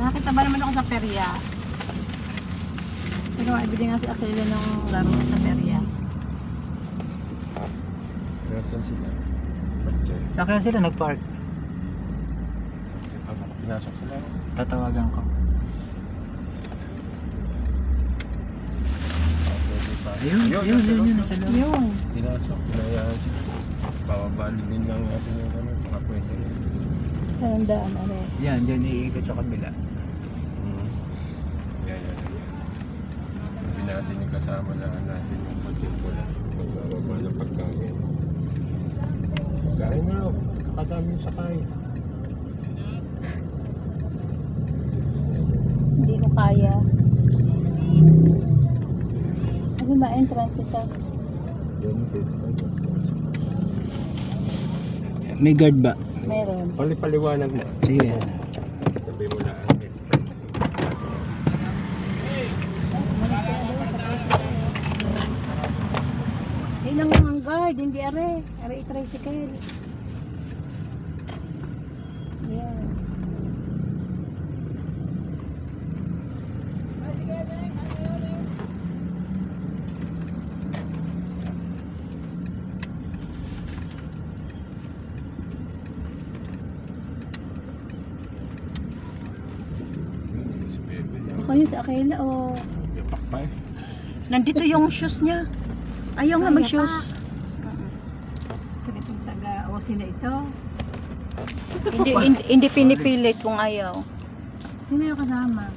Nakakita ba naman ako sa perya? Pero ibili nga si Akela ng laro sa perya. Saan sila? Sa akin sila nag-park. Pinasok sila. Tatawagan ko. Ayun, yun. Nasa loob. Yun. Pinasok, pinayaan sila. Bababalingin lang natin yung ano, mga pwede. Saan daan, ano? Yan, dyan iikot sa kabila. Yan. Sabi natin yung kasama na natin yung pagkin ko lang. Magbababa ng pagkain. Pagkain na, kakadami yung sakay. Hindi ko kaya. Ano ba entrance ito? Yan, pwede pa dyan. May guard ba? Meron. Paliwanag mo. Sige. Sabi mo na. Yun lang ang guard, hindi are. Are i-tricycle. Yan. Ako yun sa Akela o... Yapak pa eh. Nandito yung shoes niya. Ayaw nga mag-shoes. Ito taga-Osi na ito. Hindi pinipilit kung ayaw. Sino yung kasama?